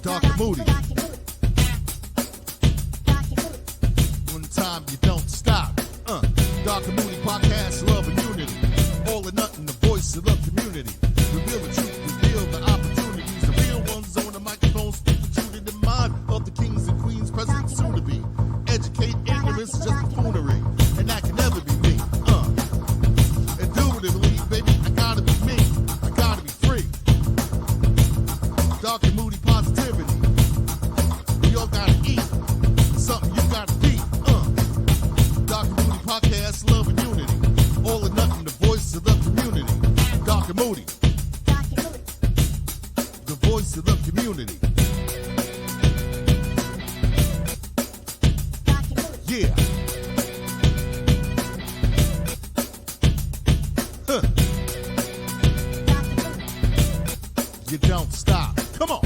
Darc Moody. One time you don't stop. Darc Moody podcast, love and unity. All or nothing, the voice of the community. Reveal the truth, reveal the opportunities. The real ones on the microphone speak the truth in the mind of the kings and queens present soon to be. Educate ignorance, just buffoonery. And that can never be me. Indubitably, baby, I gotta be me. I gotta be free. Darc and Moody positivity. We all gotta eat. It's something you gotta be. Darc and Moody podcast, love and unity. All or nothing, the voice of the community. Darc and Moody. The voice of the community. Yeah. You don't stop. Come on.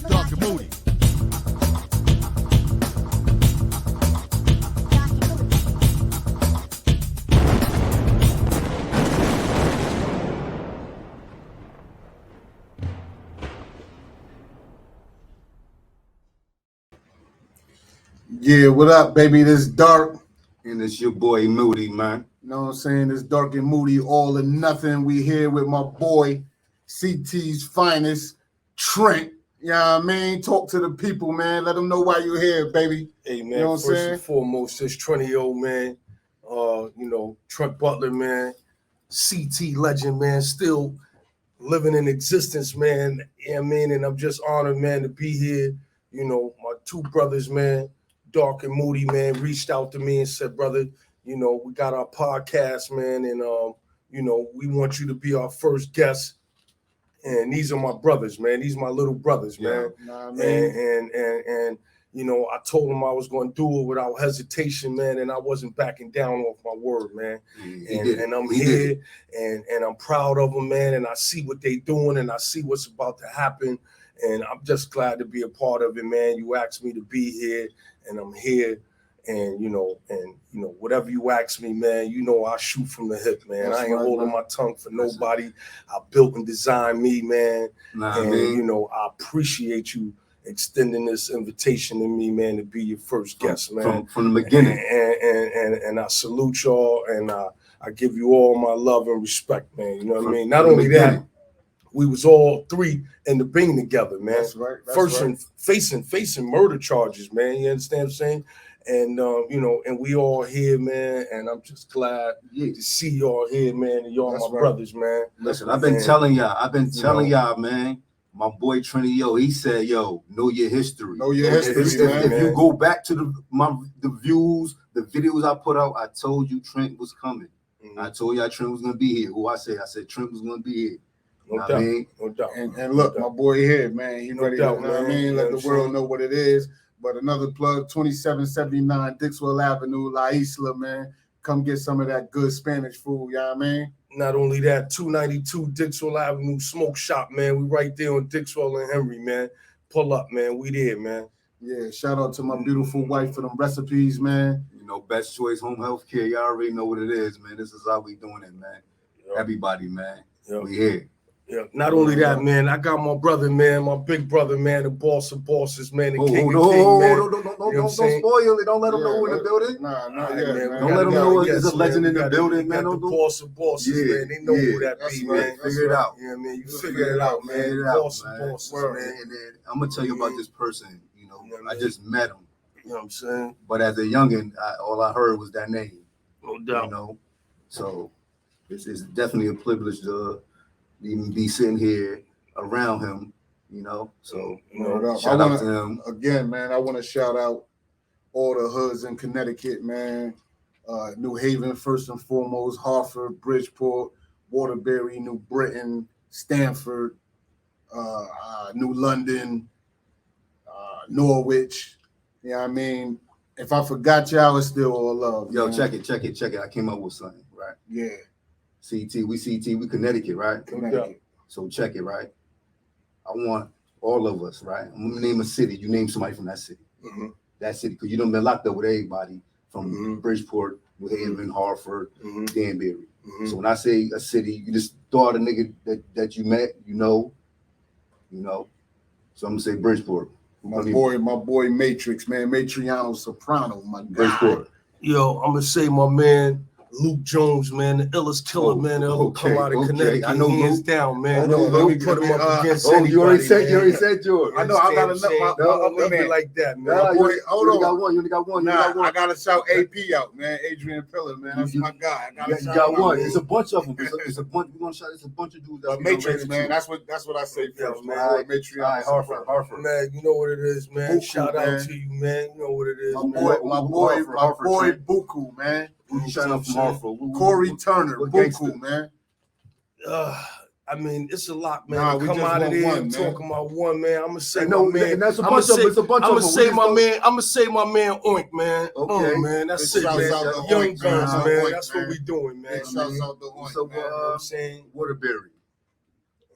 Darc and Moody. Yeah, what up, baby? This is Darc. And it's your boy Moody, man. You know what I'm saying? This Darc and Moody, all or nothing. We here with my boy, CT's finest, Trent. You know what I mean? Talk to the people, man. Let them know why you're here, baby. Hey, man, You know what I'm first saying? and foremost, this Trenty-O, man. Trent Butler, man. CT legend, man. Still living in existence, man. You know what I mean? And I'm just honored, man, to be here. You know, my two brothers, man, Darc and Moody, man, reached out to me and said, brother, you know, we got our podcast, man, and, you know, we want you to be our first guest. And these are my brothers, man. These are my little brothers, man. Nah, man. And you know, I told them I was going to do it without hesitation, man, and I wasn't backing down off my word, man. And I'm here, and I'm proud of them, man, and I see what they doing, and I see what's about to happen, and I'm just glad to be a part of it, man. You asked me to be here, and I'm here, and you know, whatever you ask me, man, you know I shoot from the hip, man. That's I ain't right, holding man. my tongue for nobody. I built and designed me, man, and you know I appreciate you extending this invitation to me, man, to be your first guest, man. From the beginning. And I salute y'all, and I give you all my love and respect, man. You know what I mean? Not only that, we was all three in the Bing together, man. That's right. That's First right. and facing murder charges, man. You understand what I'm saying? And you know, and we all here, man. And I'm just glad to see y'all here, man. And y'all That's my right. brothers, man. Listen, I've been telling y'all, man. My boy Trenty-O, he said, yo, know your history. Know your history, man. If you go back to the views, the videos I put out, I told you Trent was coming. I told y'all Trent was gonna be here. Who I said Trent was gonna be here. No doubt. No doubt. And look, my boy here, man. He ready to, doubt, you know what I man. mean? Let You know the what I'm world saying? know what it is. But another plug, 2779 Dixwell Avenue, La Isla, man. Come get some of that good Spanish food, you know what I mean? Not only that, 292 Dixwell Avenue Smoke Shop, man. We right there on Dixwell and Henry, man. Pull up, man. We there, man. Yeah, shout out to my beautiful wife for them recipes, man. You know, Best Choice Home Health Care. Y'all already know what it is, man. This is how we doing it, man. Everybody, man. We here. Yeah. Not only that, man, I got my brother, man, my big brother, man, the boss of bosses, man, the king of king, man. Don't spoil it. Don't let them know who in the building. Nah, Right, yeah, man. man. Don't let them know there's a legend in the We building, got man. the Don't boss of bosses, man. They know who that That's be, right. man. Figure it out. Yeah, man. You figure it out, man. Figure it out, Boss of man. bosses, Word. man. And then I'm gonna tell you about this person. You know, Yeah, I man. just met him, You know what I'm saying? but as a youngin, all I heard was that name. No doubt. You know, so it's definitely a privilege to even be sitting here around him. You know, so shout out to him again, man. I want to shout out all the hoods in Connecticut, man. New Haven, first and foremost, Hartford, Bridgeport, Waterbury, New Britain, Stamford, New London, Norwich. You know what I mean? If I forgot y'all, it's still all love. Yo, man. check it. I came up with something, right? Yeah. CT, we Connecticut, right? Connecticut. So check it, right? I want all of us, right? I'm gonna name a city. You name somebody from that city. Mhm. That city, because you done been locked up with everybody from Bridgeport New Haven, Hartford, Mm-hmm. Danbury. Mm-hmm. So when I say a city, you just thought a nigga that you met, you know. So I'm gonna say Bridgeport. My boy Matrix, man, Matriano Soprano, my guy. Bridgeport. Yo, I'm gonna say my man Luke Jones, man, the illest killer, man, that ever come out of Connecticut. I know hands Luke. down, man. Hold on, let me put him up against Oh, anybody. you already man. said yours. I know I gotta let my Don't man. be like that, man. Nah, boy, you hold only on. got one. You only got one. Nah, I gotta shout AP out, man. Adrian Pillar, man. That's my guy. You got one. It's a bunch of them. It's a bunch. We're gonna shout. It's a bunch of dudes. Matrix, man. That's what I say first, man. All right, Matriano Hartford. Man, you know what it is, man. Buku, Shout man. out to you, man. You know what it is, My man. boy, Hartford, Buku, man. Who you shouting out from Hartford? Corey Turner, what gangster? Buku, man. I mean, it's a lot, man. Nah, to we come just out of want there one, and man. talking about one, man. I'm gonna say No, my man. and that's a I'ma bunch of say- them. It's a bunch I'm of gonna them. say my man. I'm gonna say my man Oink, man. Okay. Man, that's Big it, shouts man. out to Young Oink, guns, man. man. Oink, That's man. what we doing, man. Big shouts out to Oink, So, man. You know what I'm saying? Waterbury.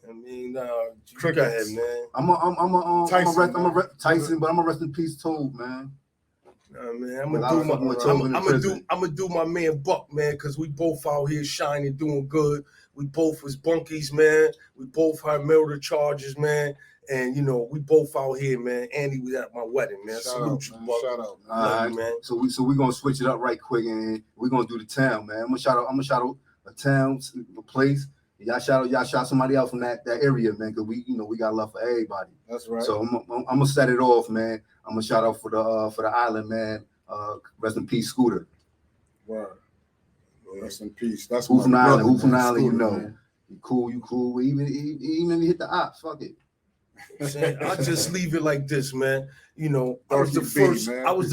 I mean, you Crickets. go ahead, man. I'm a Tyson, Tyson, but I'm a rest in peace Toad, man. Man, I'm Well, I was fucking with Toad in the prison. gonna do my man Buck, man, because we both out here shining, doing good. We both was bunkies, man. We both had murder charges, man. And you know, we both out here, man. Andy was at my wedding, man. Salute you, Buck. Shout out, man. Love you, man. So we gonna switch it up right quick, and we're gonna do the town, man. I'm gonna shout out a town, a place. Y'all shout somebody out from that area, man, because we got love for everybody. That's right. So I'm gonna set it off, man. I'm gonna shout out for the island, man. Rest in peace, Scooter. Word. Rest in peace. That's Who my from the brother, island? Who from the man. island? You Scooter, know, man. you cool. Even if you hit the ops, fuck it. I'll just leave it like this, man. You know, I was Darcy the B, first. man. I was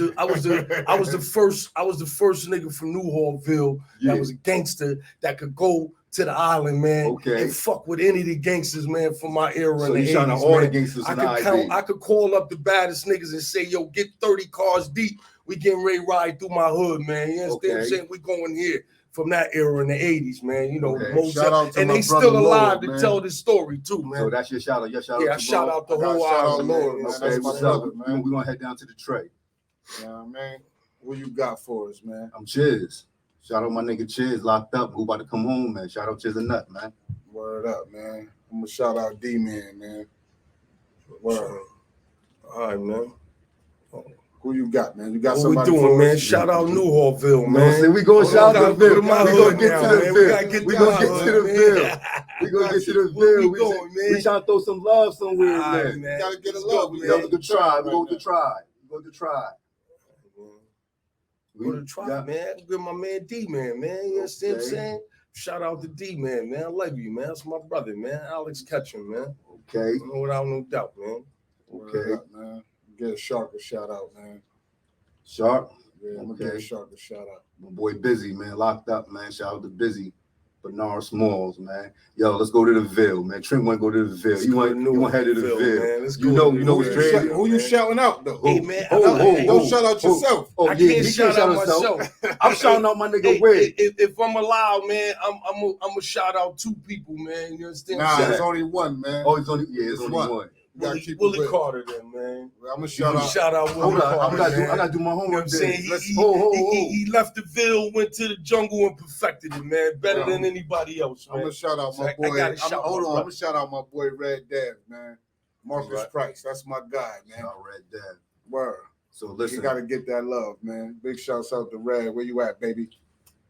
the first nigga from New Hallville Yeah. that was a gangster that could go to the island, man, Okay. and fuck with any of the gangsters, man, from my era So in the you shouting 80s, out all the man. gangsters I from the could IB. I could call up the baddest niggas and say, yo, get 30 cars deep. We getting ready to ride through my hood, man. You understand what I'm Okay. saying? We going here from that era in the 80s, man. You know, Okay. most Shout out to and my they brother still alive Lord, to man. tell this story too, man. So that's your shout out. Your shout Yeah, I out to shout bro. out the I gotta whole shout out island, Lord, man. man. Okay, That's my what's brother, up? man. We're gonna head down to the tray. You know what I mean? What you got for us, man? I'm Chiz. Shout out my nigga Chiz, locked up. Who about to come home, man? Shout out Chiz and Nut, man. Word up, man. I'm gonna shout out D-Man, man. Word. All right, man. Who you got, man? You got What we somebody doing, for man? us? Shout out New Hallville, You know what I'm man. saying? We gonna Hold shout on, out the gotta go to bill. my We hood gonna get now, to man. the We gotta bill. get We to gonna my get to hood, the man. bill. We gonna get to the Where bill. we going, man? We trying to throw some love somewhere, All right, man. man. Gotta get a Let's love. go, We We man. go to the tribe. We go to the tribe. We go to the tribe. Go to the tribe, man. Good, my man D-Man, man. You understand what I'm Okay. saying? Shout out to D-Man, man. I love you, man. That's my brother, man. Alex Ketchum, man. Okay. Without no doubt, man. Word Okay. up, man. Get a Shark a shout out, man. Sharp. Yeah, I'm gonna Okay. give a Shark a shout out. My boy Busy, man, locked up, man. Shout out to Busy, Bernard Smalls, man. Yo, let's go to the Ville, man. Trent want to go to the Ville. You want head to the Ville. man. Let's You go know, to what's the crazy? Ville, Who you man. shouting out though? Hey, man, Don't shout out yourself. Oh, I yeah, can't he shout can't out himself. myself. I'm shouting out my nigga Hey, Wig. if I'm allowed, man, I'm a shout out two people, man. You understand? Nah, what I'm it's saying? only one, man. Oh, it's only It's only one. one. You gotta keep it Willie real. Carter, then, man. I'm gonna Shout shout out. Willie Hold on, Carter, I man. gotta do my You know what homework. I'm saying? Then. He left the Ville, went to the jungle, and perfected it, man. Better than anybody else, I'm man. gonna shout out my I boy. gotta shout Hold my on, I'm brother. gonna shout out my boy Red Dad, man. Marcus Right. Price. That's my guy, man. Shout Red Dad. Word. So You listen, gotta get that love, man. Big shouts out to Red. Where you at, baby?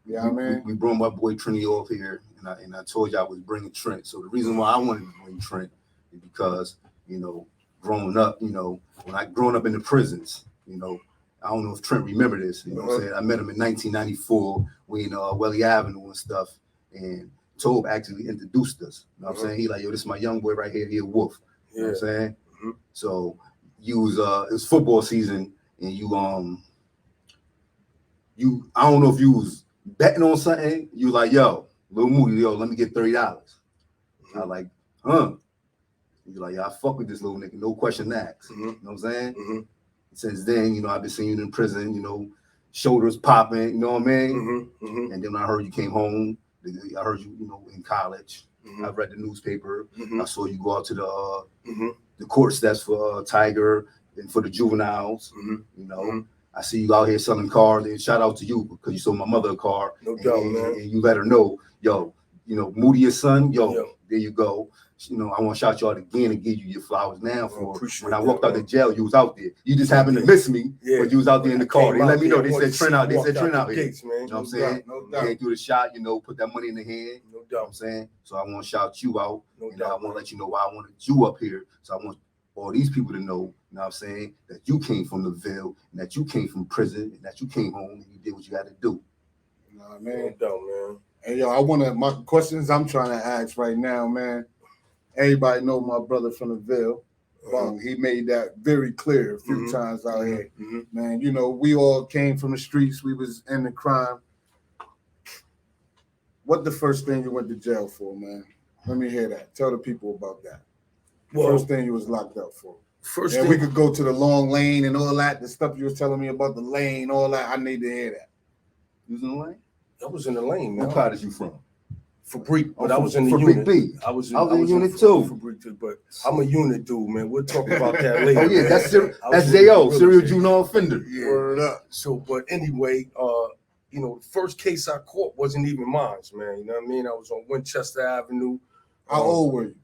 Yeah, man. we brought my boy Trenty-O off here, and I told you I was bringing Trent. So the reason why I wanted to bring Trent is because, you know, growing up, you know, when I growing up in the prisons, you know, I don't know if Trent remember this. You know what I'm saying? I met him in 1994. We in Welly Avenue and stuff, and Tobe actually introduced us. You know what I'm saying? He like, yo, this is my young boy right here. He a wolf. You know what I'm saying? Mhm. So you was it was football season, and you I don't know if you was betting on something. You like, yo, Lil Moody, yo, let me get $30. I like, huh? You like, yeah, I fuck with this little nigga, no question asked. You know what I'm saying? Mhm. Since then, you know, I've been seeing you in prison, you know, shoulders popping, you know what I mean? And then when I heard you came home, I heard you, you know, in college. I read the newspaper. I saw you go out to the court steps for Tiger and for the juveniles, you know. I see you out here selling cars, and shout out to you because you sold my mother a car. No doubt, man. And you let her know, yo, Moody, your son, Yo. there you go. I want to shout you out again and give you your flowers now for when I walked out the man. jail, you was out there. You just happened to miss me, but you was out there in the car. They let me know. They said Trent out. They said Trent out here. Gates, man. You know what I'm saying? No doubt. Came through the shot, put that money in the hand. No You know doubt. what I'm saying? So I want to shout you out. No I doubt. want to let you know why I wanted you up here. So I want all these people to know, you know what I'm saying, that you came from the Ville, and that you came from prison, and that you came home and you did what you had to do. Nah, No man. doubt, man. And yo, my questions I'm trying to ask right now, man. Everybody know my brother from the Ville. He made that very clear a few times out here. Man, we all came from the streets. We was in the crime. What the first thing you went to jail for, man? Let me hear that. Tell the people about that. Well, First thing you was locked up for. First And thing we could go to the long lane and all that. The stuff you was telling me about the lane, all that. I need to hear that. You was in the lane? I was in the lane, man. What part is you from? Fabrique, but Oh, I was in the Fabrique unit. B. I was in unit too. Fabrique, but I'm a unit dude, man. We'll talk about that later. Oh yeah, man. that's J.O., serial juvenile offender. Yeah. Word up. So, but anyway, the first case I caught wasn't even mine, man. You know what I mean? I was on Winchester Avenue. How old were you?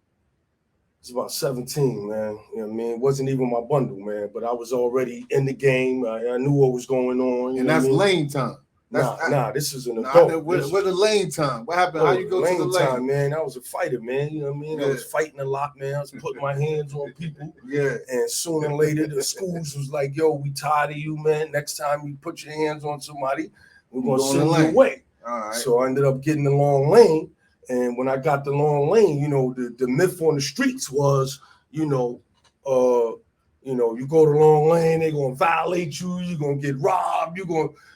It's about 17, man. You know what I mean? It wasn't even my bundle, man. But I was already in the game. I knew what was going on. And that's lane time. Nah, this is an adult. Where's the lane time? What happened? How you go to the lane time, man? I was a fighter, man. You know what I mean? Yeah. I was fighting a lot, man. I was putting my hands on people. Yeah. And sooner or later, the schools was like, yo, we tired of you, man. Next time you put your hands on somebody, we're going to send you away. All right. So I ended up getting the long lane. And when I got the long lane, the myth on the streets was, you go to long lane, they're going to violate you, you're going to get robbed,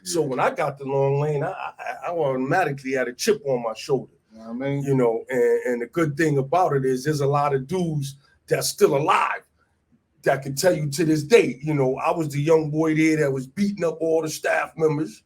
So when I got the long lane, I automatically had a chip on my shoulder. You know what I mean? And the good thing about it is there's a lot of dudes that's still alive that can tell you to this day, I was the young boy there that was beating up all the staff members,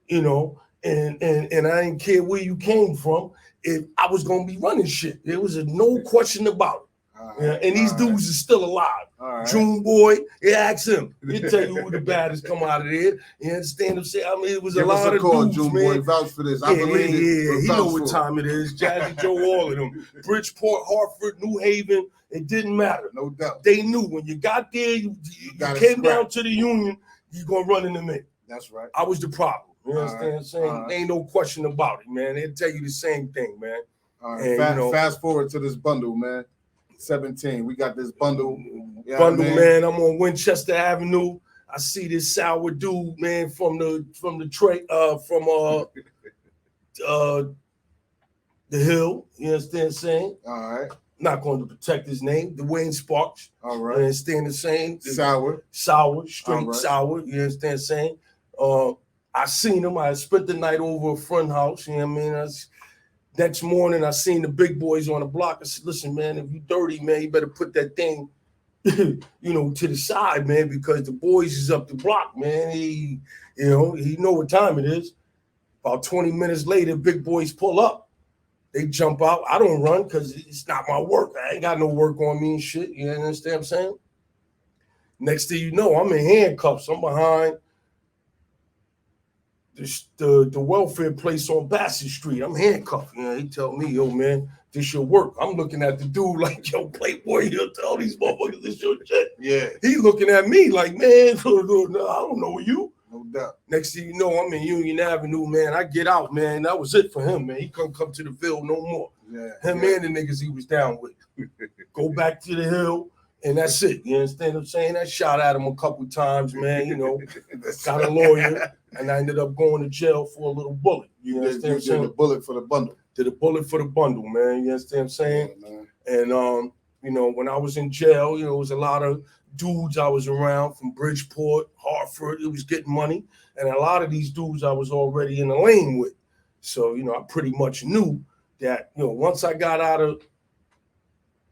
and I didn't care where you came from. If I was going to be running shit, there was no question about it. Right, and these dudes are still alive. June boy, ask him. He'll tell you who the baddest come out of there. You understand what I'm saying? I mean, it was a lot of dudes, June man. Boy, vouch for this. I believe it. Yeah. He know what time it is. Jazzy Joe, all of them. Bridgeport, Hartford, New Haven. It didn't matter. No doubt. They knew when you got there, you came down to the Union, you're going to run in the minute. That's right. I was the problem. You understand what I'm saying? Ain't no question about it, man. They'll tell you the same thing, man. All right. And, fast forward to this bundle, man. 17. We got this bundle. Man. I'm on Winchester Avenue. I see this sour dude, man, from the Hill. You understand what I'm saying? All right. Not going to protect his name. Dwayne Sparks. All right. You understand the same? Sour, straight sour. You understand what I'm saying? I seen him. I spent the night over a front house. You know what I mean? Next morning, I seen the big boys on the block. I said, listen, man, if you dirty, man, you better put that thing, to the side, man, because the boys is up the block, man. He know what time it is. About 20 minutes later, big boys pull up. They jump out. I don't run because it's not my work. I ain't got no work on me and shit. You understand what I'm saying? Next thing you know, I'm in handcuffs. I'm behind the welfare place on Bassett Street. I'm handcuffed. He tell me, yo, man, this your work. I'm looking at the dude like, yo, Playboy, he'll tell these motherfuckers this your shit. Yeah. He looking at me like, man, I don't know you. No doubt. Next thing you know, I'm in Union Avenue, man. I get out, man. That was it for him, man. He couldn't come to the Ville no more. Yeah. Him and the niggas he was down with. Go back to the Hill. And that's it. You understand what I'm saying? I shot at him a couple times, man. Got a lawyer, and I ended up going to jail for a little bullet. You understand what I'm saying? Did a bullet for the bundle. Did a bullet for the bundle, man. You understand what I'm saying? Yeah, and when I was in jail, it was a lot of dudes I was around from Bridgeport, Hartford. It was getting money, and a lot of these dudes I was already in the lane with. So I pretty much knew that once I got out of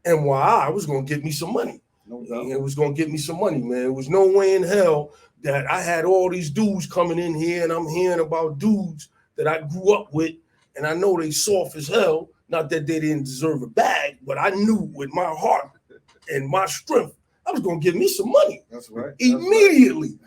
NYI, was going to get me some money. No doubt. It was going to get me some money, man. It was no way in hell that I had all these dudes coming in here and I'm hearing about dudes that I grew up with and I know they soft as hell. Not that they didn't deserve a bag, but I knew with my heart and my strength, I was gonna give me some money. That's right. Immediately.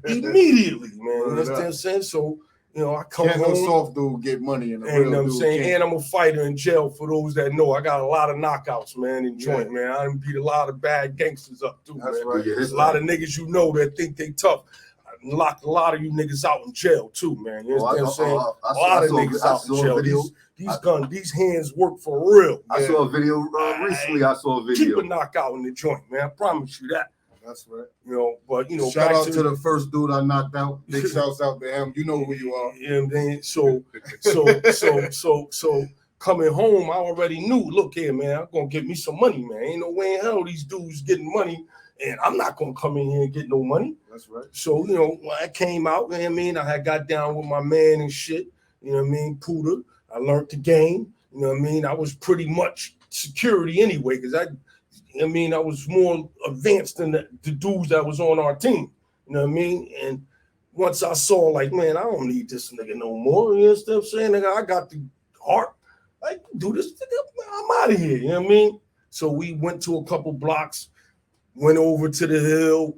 Immediately, man. You Word understand up. what I'm saying? So, I come Can't no home. soft dude get money in the And you know real what I'm dude saying? can't. And I'm a fighter in jail for those that know. I got a lot of knockouts, man, in joint, man. I done beat a lot of bad gangsters up too, That's man. right. Yeah, There's a lot of niggas you know that think they tough. I locked a lot of you niggas out in jail too, man. You understand what I'm saying? A lot of niggas out in jail. These hands work for real. I man. saw a video recently. I saw a video. Keep a knockout in the joint, man. I promise you that. That's right. But shout out to the first dude I knocked out. Big shouts out to him. You know who you are. You know what I mean? So coming home, I already knew, look here, man, I'm gonna get me some money, man. Ain't no way in hell these dudes getting money, and I'm not gonna come in here and get no money. That's right. So, when I came out, you know what I mean, I had got down with my man and shit, you know what I mean, Puda. I learned the game, you know what I mean? I was pretty much security anyway, because I was more advanced than the dudes that was on our team. You know what I mean? And once I saw, like, man, I don't need this nigga no more. You understand what I'm saying? Nigga, I got the heart. I can do this. Nigga, I'm out of here. You know what I mean? So we went to a couple blocks, went over to the hill,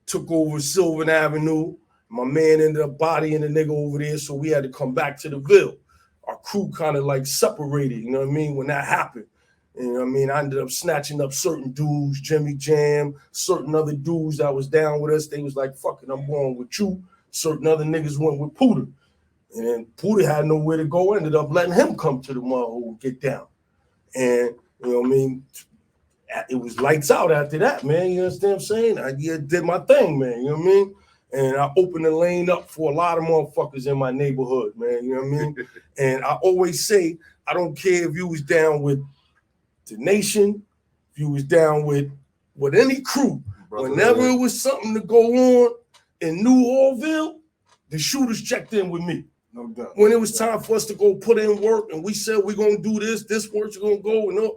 took over Sylvan Avenue. My man ended up bodying the nigga over there, so we had to come back to the Ville. Our crew kind of like separated, you know what I mean, when that happened. You know what I mean? I ended up snatching up certain dudes, Jimmy Jam, certain other dudes that was down with us. They was like, fuck it, I'm going with you. Certain other niggas went with Puda. And Puda had nowhere to go, ended up letting him come to the motherfucker and get down. And, you know what I mean? It was lights out after that, man. You understand what I'm saying? I did my thing, man. You know what I mean? And I opened the lane up for a lot of motherfuckers in my neighborhood, man. You know what I mean? And I always say, I don't care if you was down with the Nation, if you was down with any crew, whenever it was something to go on in New Orleans, the shooters checked in with me. No doubt. When it was time for us to go put in work and we said we're gonna do this work's gonna go, and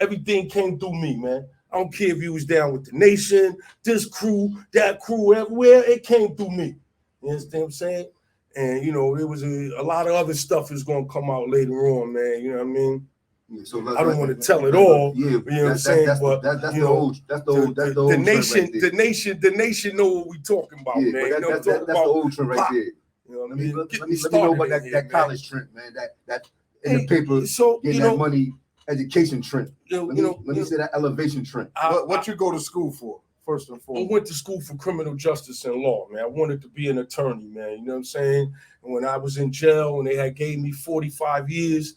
everything came through me, man. I don't care if you was down with the Nation, this crew, that crew, everywhere, it came through me. You understand what I'm saying? And there was a lot of other stuff that's gonna come out later on, man. You know what I mean? Yeah, so I don't want to tell it all. Yeah, you know what I'm saying? But that's the old the nation, right the nation know what we talking about, man. That's the old trend right there. You know what I mean? Let me know about that college trend, man. That in the paper, so getting that money, education trend. Let me say that elevation trend. What you go to school for, first and foremost? I went to school for criminal justice and law, man. I wanted to be an attorney, man. You know what I'm saying? And when I was in jail and they had gave me 45 years,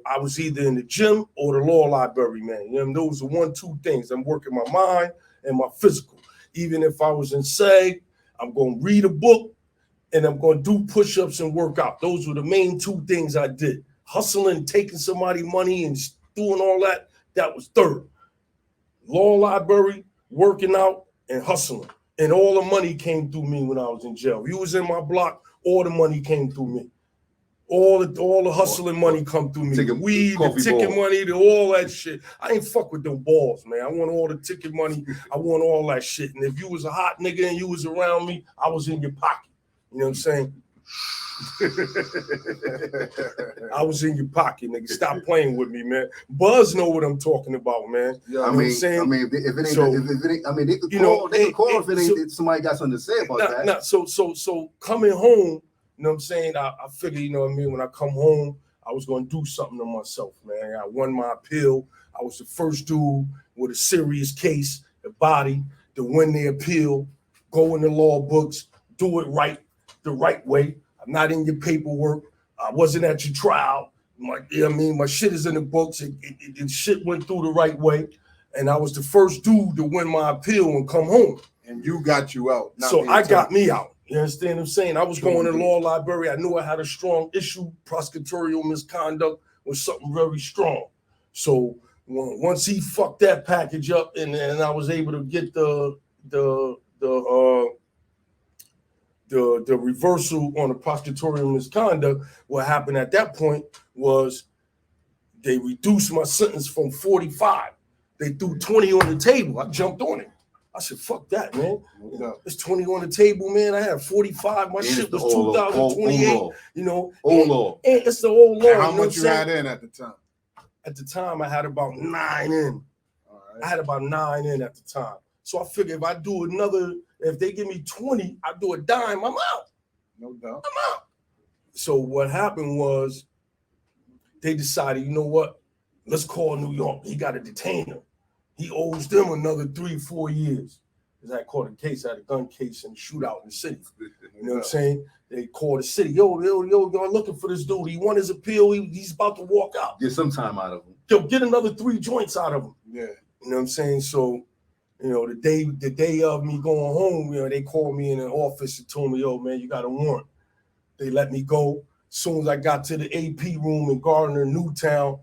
I was either in the gym or the law library, man. Those are 1-2 things. I'm working my mind and my physical. Even if I was in SAG, I'm going to read a book and I'm going to do push-ups and work out. Those were the main 2 things I did. Hustling, taking somebody money and doing all that, that was third. Law library, working out, and hustling. And all the money came through me when I was in jail. If you was in my block, all the money came through me. All the hustling money come through me. The weed, the ticket money, all that shit. I ain't fuck with them balls, man. I want all the ticket money. I want all that shit. And if you was a hot nigga and you was around me, I was in your pocket. You know what I'm saying? I was in your pocket, nigga. Stop playing with me, man. Buzz know what I'm talking about, man. Yeah, I mean, if it ain't, I mean, they could call. They could call if it ain't. If somebody got something to say about that. So coming home, you know what I'm saying? I figured, you know what I mean. When I come home, I was gonna do something to myself, man. I won my appeal. I was the first dude with a serious case, a body, to win the appeal, go in the law books, do it right, the right way. I'm not in your paperwork. I wasn't at your trial. My shit is in the books. It shit went through the right way. And I was the first dude to win my appeal and come home. And you got you out. So I got me out. You understand what I'm saying? I was going to the law library. I knew I had a strong issue. Prosecutorial misconduct was something very strong. So once he fucked that package up and I was able to get the reversal on the prosecutorial misconduct, what happened at that point was they reduced my sentence from 45. They threw 20 on the table. I jumped on it. I said, fuck that, man. It's 20 on the table, man. I had 45. My shit was 2028. Old law. And it's the old law. How much you had in at the time? At the time, I had about 9 in. All I had about 9 in at the time. So I figured if they give me 20, I do a dime, I'm out. No doubt. I'm out. So what happened was they decided, you know what? Let's call New York. He got to detain him. He owes them another 3-4 years. Because I caught a case, I had a gun case and a shootout in the city. You know what I'm saying? They called the city. Yo, I'm looking for this dude. He won his appeal. He's about to walk out. Get some time out of him. Yo, get another 3 joints out of him. Yeah. You know what I'm saying? So, you know, the day of me going home, you know, they called me in the office and told me, yo, man, you got a warrant. They let me go. As soon as I got to the AP room in Gardner, Newtown,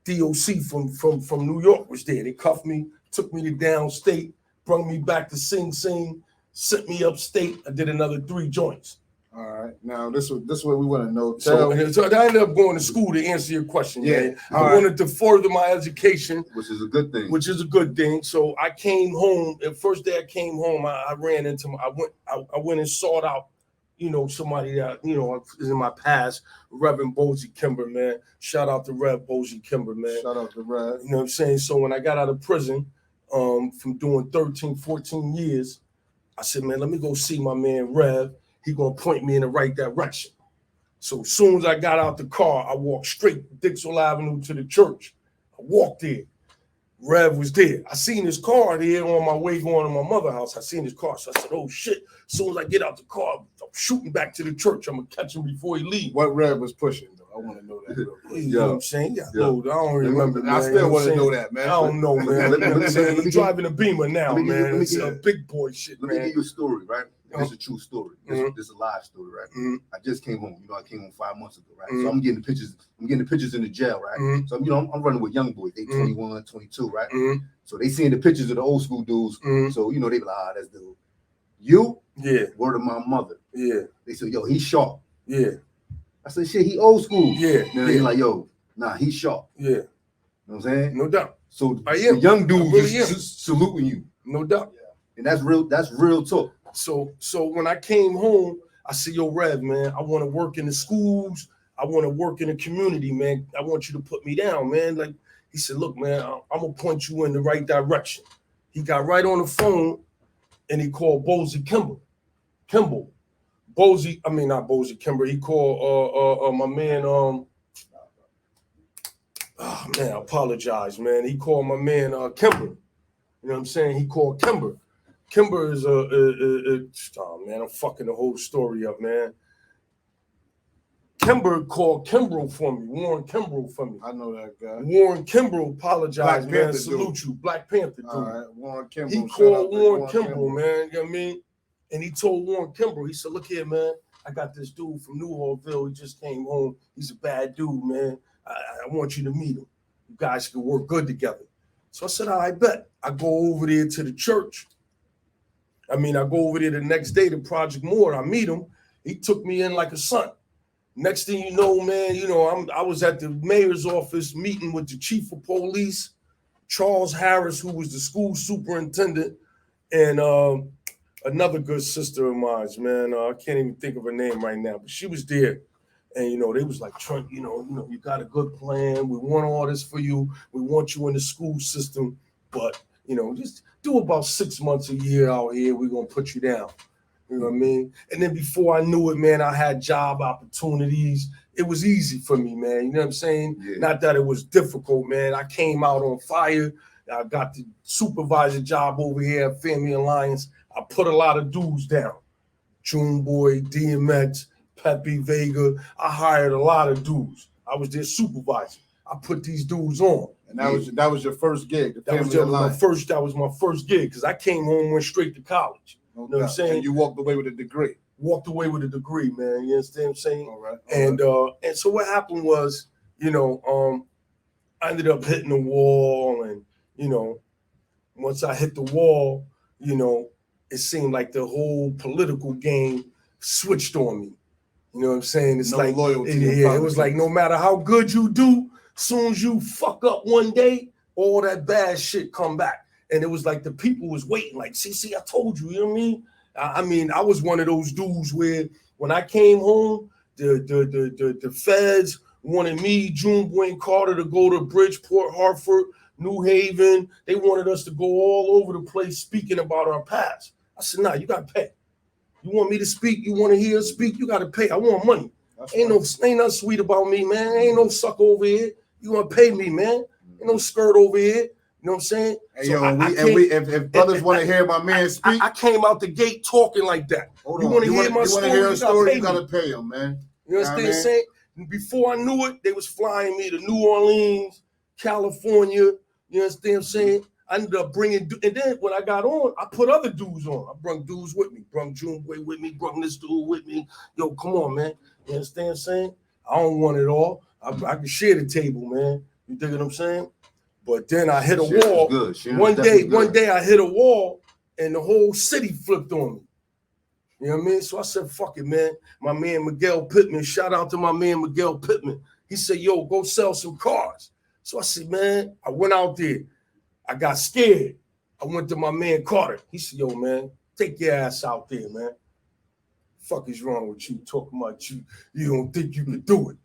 DOC from New York was there. They cuffed me, took me to downstate, brought me back to Sing Sing, sent me upstate. I did another 3 joints. All right. Now this is what we want to know. So I ended up going to school to answer your question. Yeah. Man. I wanted to further my education, which is a good thing. So I came home. The first day I came home, I ran into I went and sought out, you know, somebody that, you know, is in my past, Reverend Bosie Kimber, man. Shout out to Rev Bosie Kimber, man. Shout out to Rev. You know what I'm saying? So when I got out of prison, from doing 13, 14 years, I said, man, let me go see my man Rev. He gonna point me in the right direction. So as soon as I got out the car, I walked straight Dixwell Avenue to the church. I walked there. Rev was there. I seen his car there on my way going to my mother's house. I seen his car. So I said, oh shit. As soon as I get out the car, I'm shooting back to the church. I'm gonna catch him before he leaves. What Rev was pushing, though? I want to know that real quick. You know what I'm saying? Yeah. I don't remember. I still want to know that, man. I don't know, man. I'm driving a Beamer now, man. It's a big boy shit, man. Let me give you a story, right? This is a true story. This is a live story, right? I just came home. You know, I came home 5 months ago, right? So I'm getting the pictures. I'm getting the pictures in the jail, right? So you know, I'm running with young boys. They 21, 22, right? So they seeing the pictures of the old school dudes. So you know, they be like, that's dude. You, word of my mother. They said, yo, he's sharp. I said, shit, he old school. Then they like, yo, nah, he's sharp. You know what I'm saying? No doubt. So the young dude really just saluting you. No doubt. And that's real talk. So when I came home, I said, yo, Rev, man, I want to work in the schools. I want to work in the community, man. I want you to put me down, man. Like, he said, look, man, I'm going to point you in the right direction. He got right on the phone and he called Bosie Kimball. Not Bosie Kimber. He called my man, I apologize, man. He called my man Kimber. You know what I'm saying? He called Kimber. Kimber is man, I'm fucking the whole story up, man. Kimber called Kimbrell for me, Warren Kimbrell for me. I know that guy. Warren Kimbrell apologized, man. Salute you, Black Panther dude. All right, Warren Kimbrell. He called Warren Kimbrell, man. You know what I mean? And he told Warren Kimbrell, he said, look here, man, I got this dude from Newhallville. He just came home. He's a bad dude, man. I want you to meet him. You guys can work good together. So I said, I bet. I go over there to the church. I go over there the next day to Project Moore. I meet him. He took me in like a son. Next thing you know, man, I was at the mayor's office meeting with the chief of police, Charles Harris, who was the school superintendent, and another good sister of mine, man. I can't even think of her name right now, but she was there. And, they was like, Trent, you got a good plan. We want all this for you. We want you in the school system. But, just do about 6 months a year out here. We're going to put you down. You know what I mean? And then before I knew it, man, I had job opportunities. It was easy for me, man. You know what I'm saying? Yeah. Not that it was difficult, man. I came out on fire. I got the supervisor job over here at Family Alliance. I put a lot of dudes down. June Boy, DMX, Pepe Vega. I hired a lot of dudes. I was their supervisor. I put these dudes on. And that was your first gig. That was my first gig because I came home, went straight to college. You know what I'm saying? And you walked away with a degree. Walked away with a degree, man. You understand what I'm saying? All right. And so what happened was, I ended up hitting the wall, and once I hit the wall, it seemed like the whole political game switched on me. You know what I'm saying? It's like loyalty. Yeah, it was like no matter how good you do, soon as you fuck up one day, all that bad shit come back. And it was like the people was waiting, like, see, I told you, you know what I mean? I was one of those dudes where when I came home, the feds wanted me, June Boy and Carter, to go to Bridgeport, Hartford, New Haven. They wanted us to go all over the place speaking about our past. I said, nah, you got to pay. You want me to speak? You want to hear us speak? You got to pay. I want money. Ain't nothing sweet about me, man. Ain't no sucker over here. You want to pay me, man. Ain't no skirt over here. You know what I'm saying? Hey, so yo, if brothers want to hear my man speak, I came out the gate talking like that. Hold you on. want to hear my story? You gotta pay him, man. You understand what I'm saying? Before I knew it, they was flying me to New Orleans, California. You understand what I'm saying? I ended up bringing, and then when I got on, I put other dudes on. I brung dudes with me, brung Juneway with me, brung this dude with me. Yo, come on, man. You understand what I'm saying? I don't want it all. I can share the table, man. You dig what I'm saying? But then I hit a wall. One day I hit a wall, and the whole city flipped on me. You know what I mean? So I said, fuck it, man. My man Miguel Pittman, shout out to my man Miguel Pittman. He said, yo, go sell some cars. So I said, man, I went out there. I got scared. I went to my man Carter. He said, yo, man, take your ass out there, man. Fuck is wrong with you talking about you? You don't think you can do it.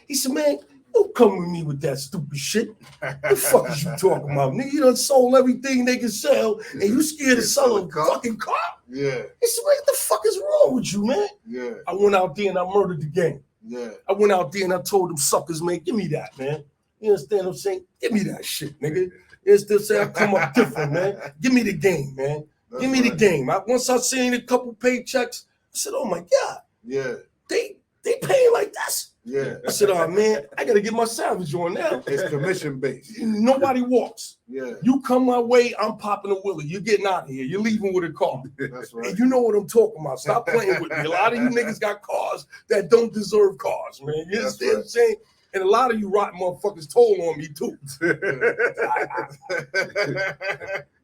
He said, man, don't come with me with that stupid shit. What the fuck is you talking about? Nigga, you done sold everything they can sell, and you scared to sell a fucking car? Yeah. He said, what the fuck is wrong with you, man? Yeah. I went out there and I murdered the game. Yeah. I went out there and I told them suckers, man, give me that, man. You understand what I'm saying? Give me that shit, nigga. You still say I come up different, man. Give me the game, man. Give me the game. Once I seen a couple paychecks, I said, oh my God. Yeah. They paying like this. Yeah. I said, oh man, I gotta get my savage on now. It's commission based. Nobody walks. Yeah. You come my way, I'm popping a wheelie. You're getting out of here. You're leaving with a car. That's right. And you know what I'm talking about. Stop playing with me. A lot of you niggas got cars that don't deserve cars, man. You understand what I'm saying? And a lot of you rotten motherfuckers told on me too.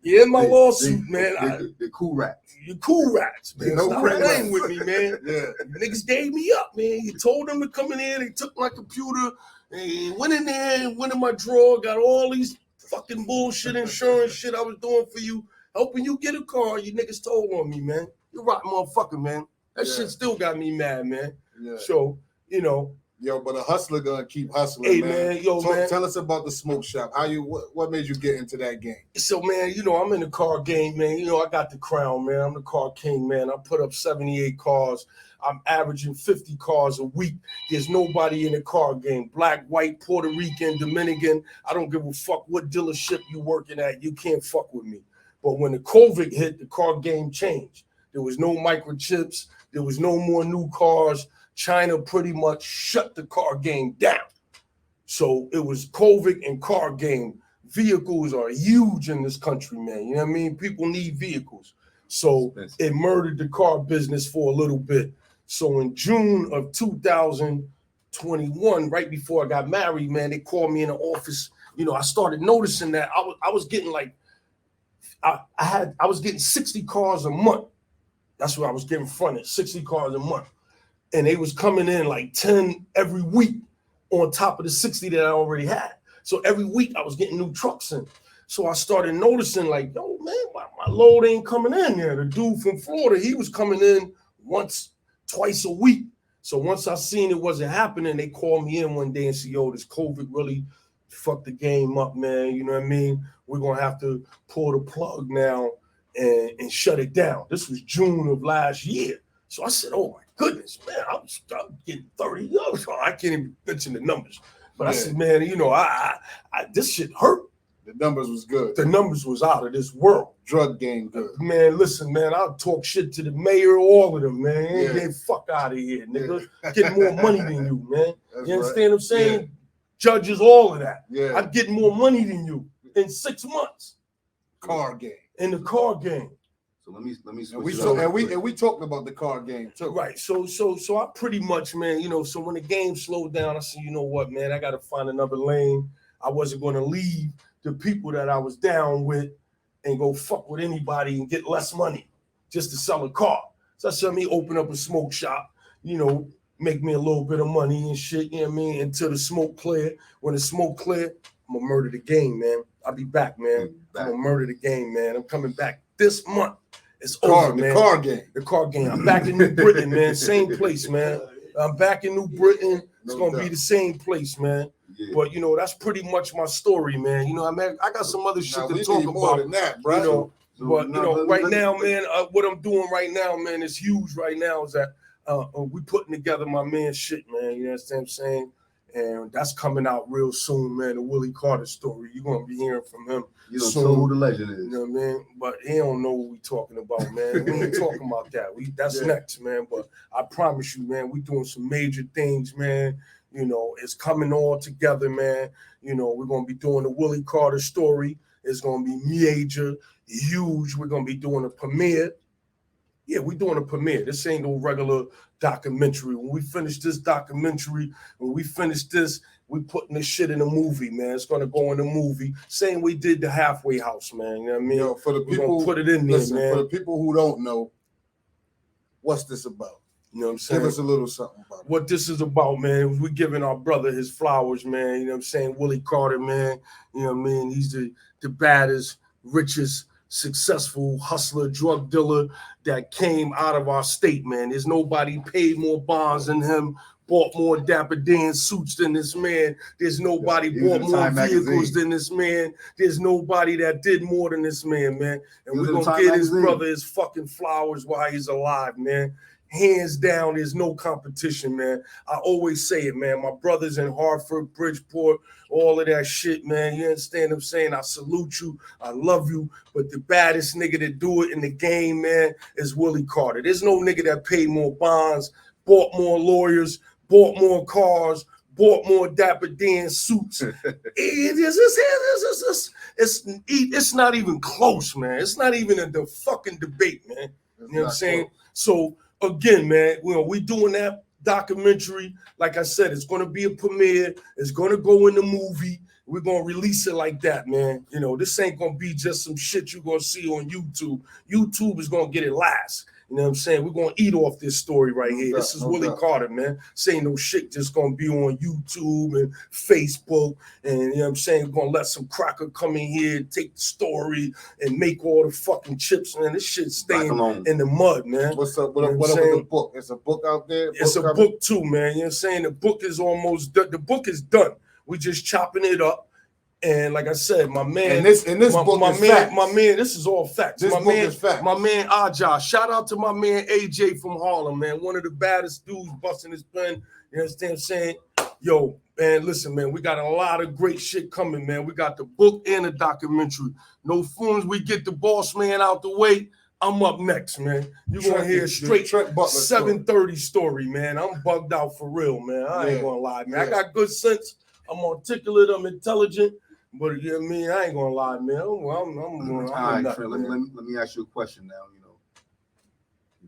You're in my lawsuit, man. The cool rats. You cool rats, man. No Stop playing with me, man. Yeah. Niggas gave me up, man. You told them to come in there. They took my computer. They went in there and went in my drawer. Got all these fucking bullshit insurance shit I was doing for you. Helping you get a car. You niggas told on me, man. You rotten motherfucker, man. That shit still got me mad, man. Yeah. So, you know. Yo, but a hustler gonna keep hustling, hey, man. Man. Tell us about the smoke shop. What made you get into that game? So, man, you know, I'm in the car game, man. You know, I got the crown, man. I'm the car king, man. I put up 78 cars. I'm averaging 50 cars a week. There's nobody in the car game. Black, white, Puerto Rican, Dominican. I don't give a fuck what dealership you working at. You can't fuck with me. But when the COVID hit, the car game changed. There was no microchips. There was no more new cars. China pretty much shut the car game down. So it was COVID and car game. Vehicles are huge in this country, man. You know what I mean? People need vehicles. So it murdered the car business for a little bit. So in June of 2021, right before I got married, man, they called me in the office. You know, I started noticing that I was getting like, I was getting 60 cars a month. That's what I was getting fronted, 60 cars a month. And they was coming in like 10 every week on top of the 60 that I already had. So every week I was getting new trucks in. So I started noticing like, yo, man, my load ain't coming in there. The dude from Florida, he was coming in twice a week. So once I seen it wasn't happening, they called me in one day and said, yo, this COVID really fucked the game up, man. You know what I mean? We're going to have to pull the plug now and shut it down. This was June of last year. So I said, oh, my goodness, man, I'm getting 30 years. I can't even mention the numbers. But I said, man, you know, I this shit hurt. The numbers was good. The numbers was out of this world. Drug game good. Man, listen, man, I'll talk shit to the mayor, all of them, man. Get fuck out of here, nigga. Getting more money than you, man. You understand what I'm saying? Yeah. Judges, all of that. Yeah. I'm getting more money than you in 6 months. Car game. In the car game. So let me we talked about the car game too. Right. So I pretty much, man, you know, so when the game slowed down, I said, you know what, man, I got to find another lane. I wasn't going to leave the people that I was down with and go fuck with anybody and get less money just to sell a car. So I said, let me open up a smoke shop, you know, make me a little bit of money and shit, you know what I mean, until the smoke clear. When the smoke clear, I'm going to murder the game, man. I'll be back, man. I'm going to murder the game, man. I'm coming back this month. It's over, man. The car game. The car game. I'm back in New Britain, man. Same place, man. I'm back in New Britain. It's going to be the same place, man. Yeah. But that's pretty much my story, man. I mean, I got some other shit we to talk need more about. than that, bro. But right now, man, what I'm doing right now, man, is huge. Right now is that we putting together my man shit, man. You know what I'm saying? And that's coming out real soon, man. The Willie Carter story. You're gonna be hearing from him. You don't soon. know who the legend is. You know what I mean? But he don't know what we talking about, man. We ain't talking about that. That's next, man. But I promise you, man, we doing some major things, man. It's coming all together, man. We're gonna be doing the Willie Carter story. It's gonna be major, huge. We're gonna be doing a premiere. Yeah, we're doing a premiere. This ain't no regular documentary. When we finish this documentary, when we finish this, we putting this shit in a movie, man. It's gonna go in a movie. Same we did the Halfway House, man. You know what I mean? For the people, we're gonna put it in there, listen, man. For the people who don't know, what's this about? You know what I'm saying? Give us a little something about it. What this is about, man. We're giving our brother his flowers, man. You know what I'm saying? Willie Carter, man. You know what I mean? He's the baddest, richest, successful hustler, drug dealer that came out of our state, man. There's nobody paid more bonds than him, bought more Dapper Dan suits than this man. There's nobody bought more vehicles than this man. There's nobody that did more than this man, man. And we're going to get his brother his fucking flowers while he's alive, man. Hands down, there's no competition, man. I always say it, man. My brothers in Hartford, Bridgeport, all of that shit, man. You understand what I'm saying? I salute you. I love you. But the baddest nigga to do it in the game, man, is Willie Carter. There's no nigga that paid more bonds, bought more lawyers, bought more cars, bought more Dapper Dan suits. It's not even close, man. It's not even a fucking debate, man. You know what I'm saying? So, again, man, we doing that documentary. Like I said, it's going to be a premiere. It's going to go in the movie. We're going to release it like that, man. This ain't going to be just some shit you're going to see on YouTube. YouTube is going to get it last. You know what I'm saying? We're going to eat off this story right here. This is Willie Carter, man. This ain't no shit just going to be on YouTube and Facebook. And, you know what I'm saying? We're going to let some cracker come in here, take the story, and make all the fucking chips, man. This shit's staying in the mud, man. What's up? What up with the book? It's a book out there? It's a book too, man. You know what I'm saying? The book is almost done. The book is done. We just chopping it up. And like I said, my man, and this book is facts. My man, this is all facts. This book is facts. My man Aja, shout out to my man AJ from Harlem, man. One of the baddest dudes busting his pen. You understand what I'm saying? Yo, man, listen, man, we got a lot of great shit coming, man. We got the book and the documentary. No fools, we get the boss man out the way. I'm up next, man. You're going to hear straight Trent Butler 7:30 story, man. I'm bugged out for real, man. I ain't going to lie, man. I got good sense. I'm articulate. I'm intelligent. But you know what I mean? I ain't gonna lie, man. I'm right, Trent, let me ask you a question now.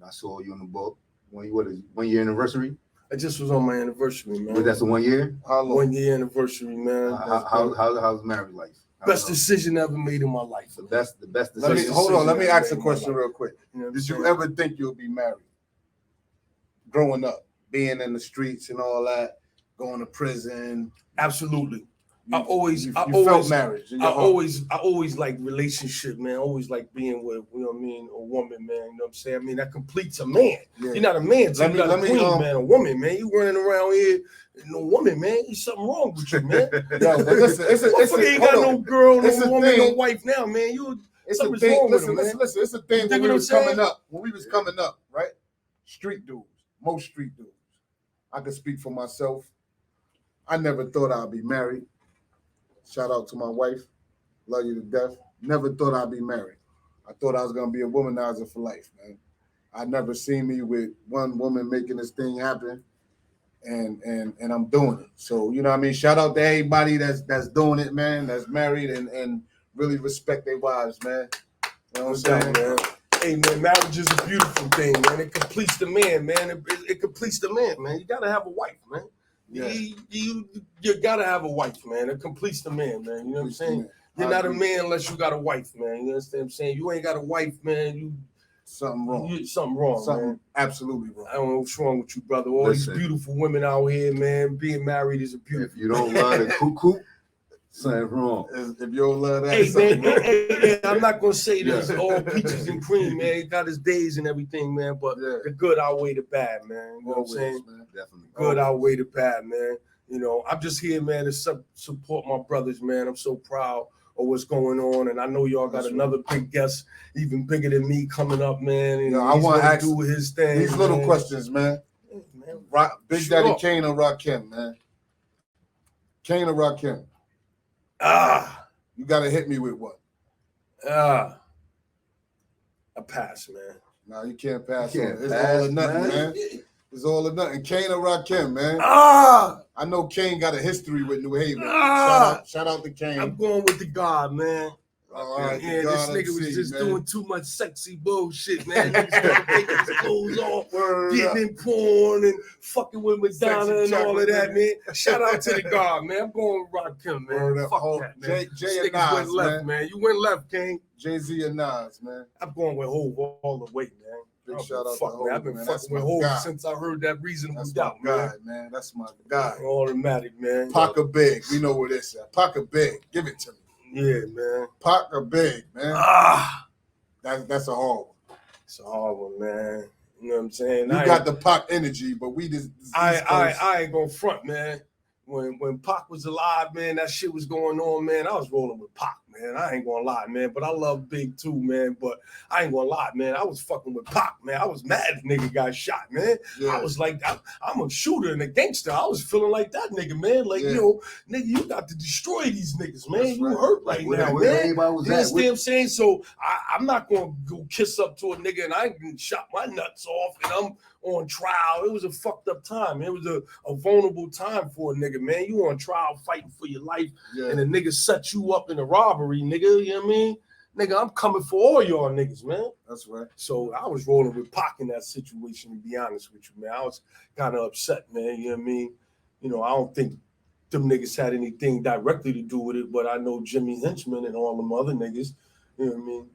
I saw you in the book. What is 1 year anniversary? I just was on my anniversary, man. That's a 1 year? How long? 1 year anniversary, man. How's married life? Best decision ever made in my life. The best decision. Hold on. Let me ask a question real quick. Did you ever think you'll be married? Growing up, being in the streets and all that, going to prison. Absolutely. I always felt marriage. I always like relationship, man. I always like being with, a woman, man. You know what I'm saying? I mean, that completes a man. Yeah. You're not a man, so you're not a queen, man. A woman, man. You running around here, no woman, man. There's something wrong with you, man. Yo, but listen, you ain't got no girl, no woman, no wife now, man. It's a thing. Listen. It's a thing when we was coming up. When we was coming up, right? Street dudes, most street dudes. I could speak for myself. I never thought I'd be married. Shout out to my wife. Love you to death. Never thought I'd be married. I thought I was going to be a womanizer for life, man. I never seen me with one woman making this thing happen, and I'm doing it. So, you know what I mean? Shout out to everybody that's doing it, man, that's married and really respect their wives, man. You know what I'm saying, man? Hey, man, marriage is a beautiful thing, man. It completes the man, man. It completes the man, man. You got to have a wife, man. Yeah. You gotta have a wife, man. It completes the man, man. You know what I'm saying? You're not a man unless you got a wife, man. You understand what I'm saying? You ain't got a wife, man. Something wrong. Something wrong, something man. Absolutely wrong. I don't know what's wrong with you, brother. All these beautiful women out here, man. Being married is a beautiful. If you don't love the cuckoo, something wrong. If you don't love that, hey, man, hey, I'm not gonna say this all peaches and cream, man. He got his days and everything, man. But the good outweigh the bad, man. You know what I'm saying? Man. Definitely. Good outweigh the bad, man. You know, I'm just here, man, to support my brothers, man. I'm so proud of what's going on, and I know y'all got another big guest, even bigger than me, coming up, man. And I want to ask do his thing. These little questions, man. Big Daddy Kane or Rakim, man? Kane or Rakim? You got to hit me with one. A pass, man. No, you can't pass on it. It's all or nothing, man. It's all or nothing. Kane or Rakim, man? I know Kane got a history with New Haven. Shout out to Kane. I'm going with the God, man. All right, yeah, this nigga was just doing too much sexy bullshit, man. Niggas started taking his clothes off, getting in porn and fucking with Madonna and all of that, man. Shout out to the God, man. I'm going with Rakim, man. Fuck that, man. Jay and Nas, went left, man. You went left, King. Jay-Z and Nas, man. I'm going with Hov all the way, man. Big shout out to Hov, I've been fucking with Hov since I heard that Reasonable Doubt, man. That's my guy. Automatic, man. Pocket Big. We know what it's at. Pocket Big. Give it to me. Yeah, man. Pocket Big, man. That's a hard one. It's a hard one, man. You know what I'm saying? You got the Pac energy, but we just I ain't gonna front, man. When Pac was alive, man, that shit was going on, man. I was rolling with Pac, man. I ain't gonna lie, man. But I love Big too, man. But I ain't gonna lie, man. I was fucking with Pac, man. I was mad the nigga got shot, man. Yeah. I was like, I'm a shooter and a gangster. I was feeling like that nigga, man. Like, nigga, you got to destroy these niggas, man. That's you hurt right now, man. You understand what I'm saying? So I'm not gonna go kiss up to a nigga and I ain't shot my nuts off and I'm on trial. It was a fucked up time. It was a vulnerable time for a nigga, man. You on trial fighting for your life, and a nigga set you up in a robbery, nigga. You know what I mean? Nigga, I'm coming for all y'all niggas, man. That's right. So I was rolling with Pac in that situation, to be honest with you, man. I was kind of upset, man. You know what I mean? You know, I don't think them niggas had anything directly to do with it, but I know Jimmy Henchman and all them other niggas, you know what I mean?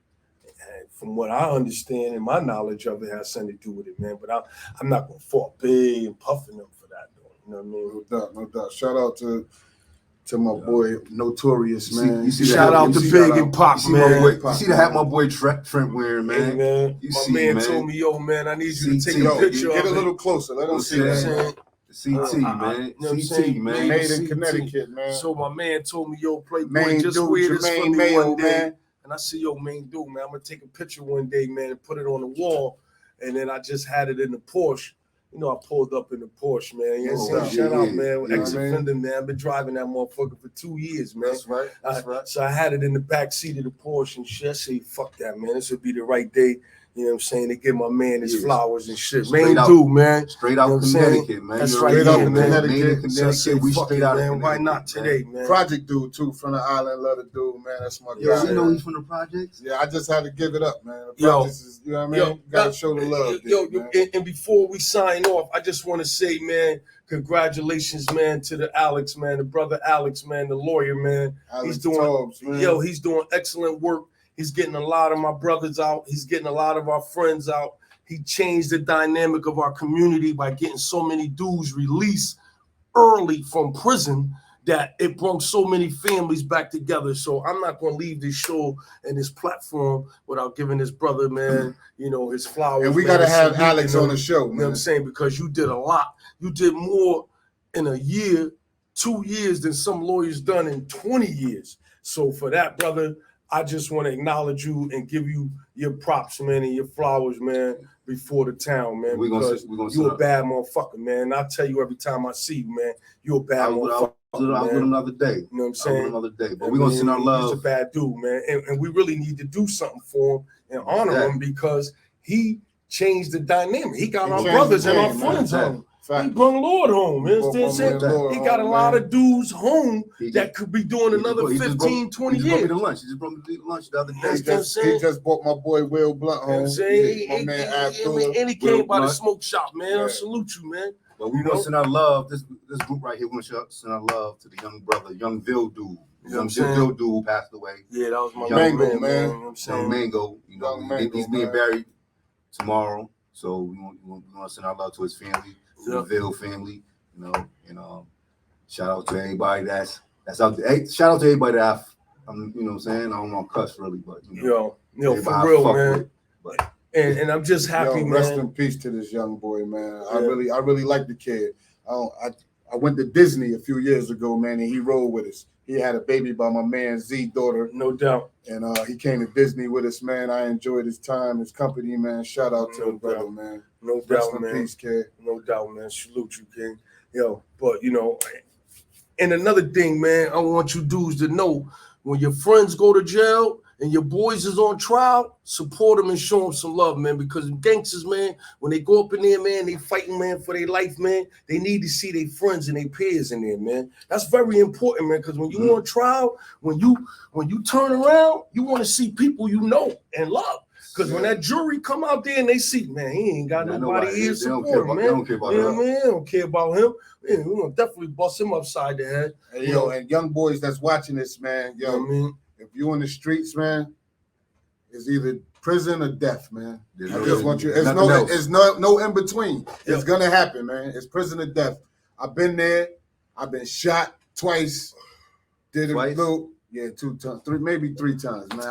From what I understand and my knowledge of it has something to do with it, man. But I'm not gonna fall big and puffing them for that, though. You know what I mean? No doubt. Shout out to my boy Notorious, man. You see shout out to Big and Pac, man. You see the hat my boy Trent wearing, man. Hey, man. My man told me, yo, man, I need you to take a picture. Get a little closer. Let them see that. CT, man. CT, man. Made in Connecticut, man. So my man told me, yo, Playboy, just wear this for me one day. And I said, yo, main dude, man, I'm going to take a picture one day, man, and put it on the wall. And then I just had it in the Porsche. You know, I pulled up in the Porsche, man. You know what I'm saying? Shout out, man. Ex-offender, man. I've been driving that motherfucker for 2 years, man. That's right. That's right. So I had it in the back seat of the Porsche and shit. I said, fuck that, man. This would be the right day. You know what I'm saying? To give my man his flowers and shit. Main dude, man. Straight out Connecticut, man. That's right, man. Connecticut. We straight out, man. Why not today, man? Project dude, too, from the island. Love the dude, man. That's my guy. Yeah, you know he's from the projects? Yeah, I just had to give it up, man. The projects is, you know what I mean? You gotta show the love. And before we sign off, I just want to say, man, congratulations, man, to the Alex, man, the brother Alex, man, the lawyer, man. He's doing, he's doing excellent work. He's getting a lot of my brothers out. He's getting a lot of our friends out. He changed the dynamic of our community by getting so many dudes released early from prison that it brought so many families back together. So I'm not going to leave this show and this platform without giving this brother, man, you know, his flowers. And we got to have Alex on the show, man. You know what I'm saying? Because you did a lot. You did more in a year, 2 years than some lawyers done in 20 years. So for that, brother, I just want to acknowledge you and give you your props, man, and your flowers, man, before the town, man. Because you're a bad motherfucker, man. I tell you every time I see you, man, you're a bad motherfucker. I'll do another day. You know what I'm saying? Another day. But we're going to send our love. He's a bad dude, man. And we really need to do something for him and honor him because he changed the dynamic. He got our brothers and our friends home. He brought Lord home. You understand? He got a lot of dudes home that could be doing another 15, 20 years. He just brought me to lunch. He just brought me to lunch the other day. He just brought my boy Will Blunt home. My man Abdullah. And he came by the smoke shop, man. I salute you, man. But we want to send our love. This group right here, we want to send our love to the young brother, young Vil dude. Young Vil dude who passed away. Yeah, that was my Mango, man. You know what I'm saying? Young Mango. You know, he's being buried tomorrow. So we want to send our love to his family. The Vil family, you know, and shout out to everybody that's out there. Hey, shout out to everybody that I'm, you know what I'm saying? I don't want to cuss really, but you know for real, man. And I'm just happy, man. Rest in peace to this young boy, man. I really like the kid. I I went to Disney a few years ago, man, and he rode with us. He had a baby by my man Z daughter. No doubt. And he came to Disney with us, man. I enjoyed his time, his company, man. Shout out to him, brother, man. No Rest doubt, in man. peace, kid. No doubt, man. Salute you, King. Yo, but you know, and another thing, man, I want you dudes to know when your friends go to jail and your boys is on trial, support them and show them some love, man. Because gangsters, man, when they go up in there, man, they fighting, man, for their life, man. They need to see their friends and their peers in there, man. That's very important, man. Because when you on trial, when you turn around, you want to see people you know and love. Because when that jury come out there and they see, man, he ain't got nobody here to support him, man. They don't care about him. him. Man, they don't care about him. Man, we're gonna definitely bust him upside the head. And, yo, and young boys that's watching this, man, yo, You know what I mean? if you in the streets, man, it's either prison or death, man. There's I no- just want you. nothing It's no in between. Yeah. It's gonna happen, man. It's prison or death. I've been there. I've been shot twice. Did Twice? a little, 2 times, maybe 3 times, man.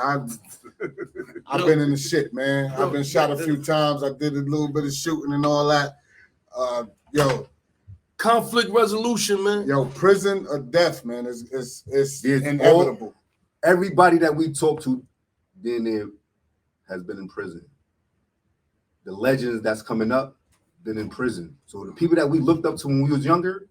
I've been in the shit, man. I've been shot a few times. I did a little bit of shooting and all that. Conflict resolution, man. Yo, prison or death, man. It's There's inevitable. Everybody that we talk to, then there has been in prison. The legends that's coming up, been in prison. So the people that we looked up to when we was younger,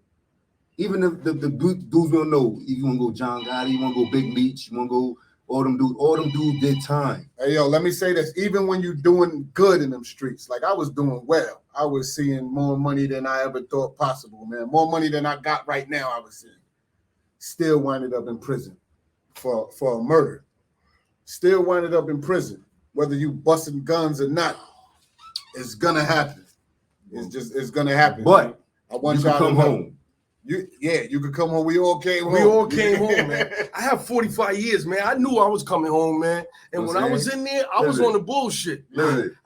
even if the dudes we don't know, you want to go John Gotti, you want to go Big Meech, you want to go all them dudes did time. Hey, yo, let me say this. Even when you're doing good in them streets, like I was doing well. I was seeing more money than I ever thought possible, man. More money than I got right now, I was seeing. Still winded up in prison for a murder. Still winded up in prison. Whether you busting guns or not, it's gonna happen. It's gonna happen. But man. I want you can y'all to come know. home. You could come home. We all came home. We all came home, man. I have 45 years, man. I knew I was coming home, man. And when I was in there, I was on the bullshit.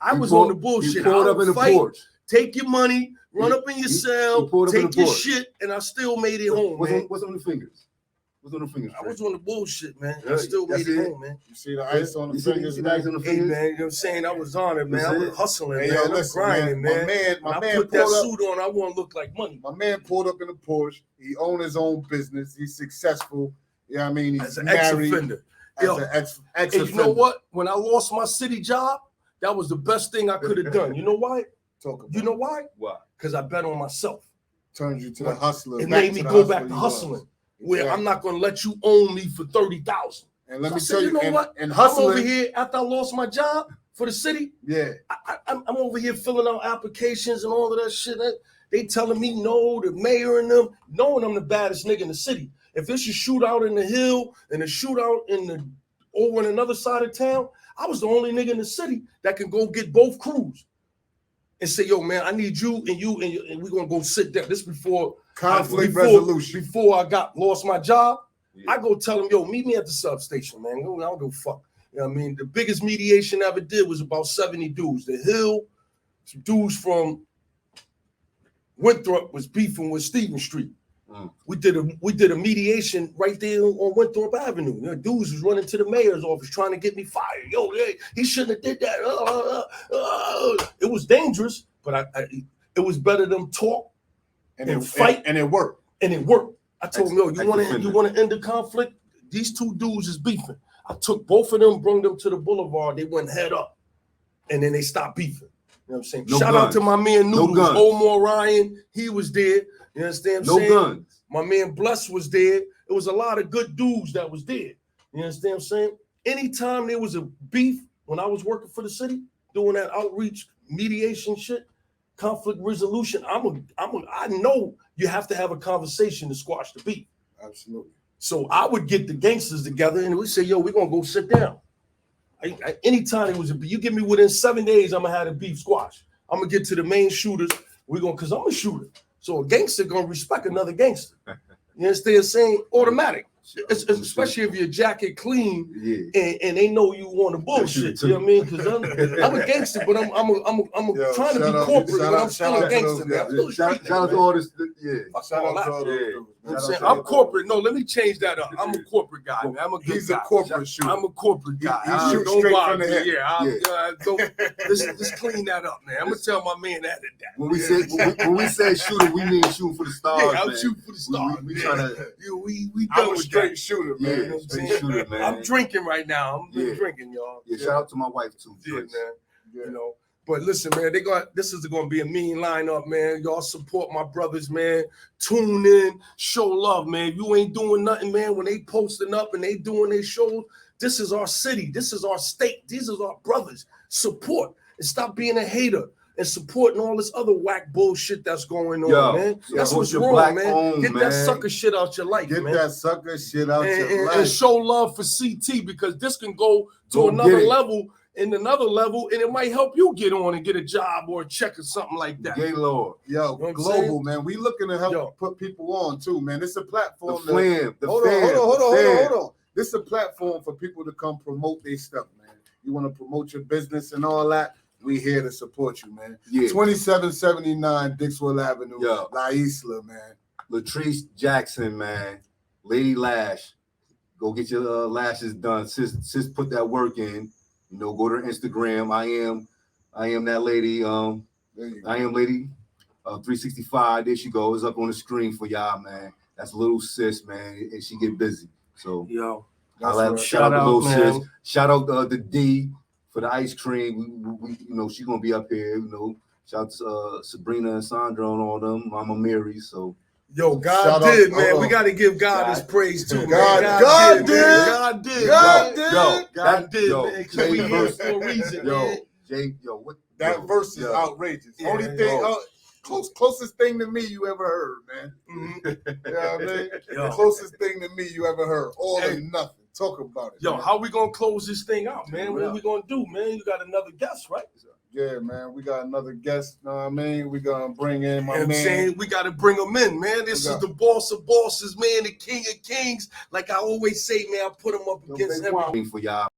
I was on the bullshit. You pulled up in the porch. Take your money, run up in your cell, take your porch. shit, and I still made it home, man. What's on the fingers? What's on the fingers? I was on the bullshit, man. I Yeah, still made that's it it. home, man. You see the ice on the fingers, You see the ice man? on the Hey, fingers? man, you know what I'm saying? I was on it, man. I was hustling, Hey, man. yo, I'm listen, grinding, man. man. My When man I put that pulled up. suit on, I want to look like money. My man pulled up in the Porsche. He owned his own business. He's successful. You know what I mean? He's As an married. ex-offender. As Yo, an and ex-offender. you know what? When I lost my city job, that was the best thing I could have done. You know why? Talk about You know why? Why? Because I bet on myself. turned you to the hustler. It back made to me the go back to you was. hustling. Where Exactly. I'm not going to let you own me for 30,000. And let So me I said, tell you know what? And I'm hustling. over here after I lost my job for the city. Yeah. I'm over here filling out applications and all of that shit. They telling me no, the mayor and them, knowing I'm the baddest nigga in the city. If it's a shootout in the hill and a shootout over on another side of town, I was the only nigga in the city that can go get both crews and say, yo, man, I need you and we're gonna go sit down. This before Resolution. Before I lost my job, I go tell them, yo, meet me at the substation, man. I don't give a fuck. You know what I mean? The biggest mediation I ever did was about 70 dudes. The Hill, some dudes from Winthrop was beefing with Stephen Street. We did a mediation right there on Winthrop Avenue. You know, dudes was running to the mayor's office trying to get me fired. Yo, he shouldn't have did that. It was dangerous, but it was better than talk and fight, and it worked. and it worked. I told him, yo, you want to end the conflict? These two dudes is beefing. I took both of them, brought them to the boulevard. They went head up, and then they stopped beefing. You know what I'm saying? Shout out to my man Noodles, Omar Ryan. He was there. You understand what I'm saying? No guns. My man Bless was there. It was a lot of good dudes that was there. You understand what I'm saying? Anytime there was a beef, when I was working for the city, doing that outreach, mediation shit, conflict resolution, I know you have to have a conversation to squash the beef. Absolutely. So I would get the gangsters together and we say, yo, we're going to go sit down. Anytime it was a beef, you give me within 7 days, I'm going to have a beef squash. I'm going to get to the main shooters. Because I'm a shooter. So a gangster going to respect another gangster. You understand what I'm saying? Automatic. Especially if your jacket clean, Yeah. and they know you want to bullshit. You know what I mean? Because I'm a gangster, but I'm trying to be corporate, but I'm still a gangster, man. I'm still a street Shout out to all this. Yeah. Shout out to all those dudes. I'm saying I'm corporate. No, let me change that up. I'm a corporate guy, man. I'm a good He's guy. a corporate shooter. I'm a corporate guy. He shoots straight from the hip. Just clean that up, man. I'm gonna tell my man that. When we say shooter, we mean shooting for the stars. Yeah, I'm man. shooting for the stars. We trying to. We I'm done a with straight that. shooter, man. Yeah, You know what I'm straight saying? shooter, man. I'm drinking right now. I'm drinking, y'all. Yeah, shout out to my wife too. Yeah, man. Yeah. You know. But listen, man, this is going to be a mean lineup, man. Y'all support my brothers, man. Tune in, show love, man. You ain't doing nothing, man. When they posting up and they doing their shows, this is our city. This is our state. These are our brothers. Support and stop being a hater and supporting all this other whack bullshit that's going on, man. That's what's wrong, man. Get that sucker shit out your life, man. Get that sucker shit out your life. And show love for CT, because this can go to another level. In another level, and it might help you get on and get a job or a check or something like that. Gay Lord. Yo, you know global, man. We looking to help put people on too, man. It's a platform. Hold on. This is a platform for people to come promote their stuff, man. You want to promote your business and all that? We here to support you, man. Yeah. 2779 Dixwell Avenue, La Isla, man. Latrice Jackson, man. Lady Lash. Go get your lashes done. Sis put that work in. You know, go to her Instagram. I am that lady. I am lady 365. There she goes, up on the screen for y'all, man. That's little sis, man, and she get busy. So shout out to little sis. Shout out the D for the ice cream. We you know, she's gonna be up here. You know, shout out to Sabrina and Sandra and all them. Mama Mary. So. Yo, God did, man. We got to give God his praise too, man. God did. God did, man. We here for a reason, man. What that verse is outrageous. Yeah, only thing, closest thing to me you ever heard, man. Mm-hmm. You know what I mean? The closest thing to me you ever heard. All and nothing. Talk about it. Yo, man. How we gonna close this thing out, man? What are we gonna do, man? You got another guest, right? Yeah, man, we got another guest. Know what I mean? We gonna bring in my man. I'm saying we gotta bring him in, man. This is the boss of bosses, man, the king of kings. Like I always say, man, I put him up against everything for y'all.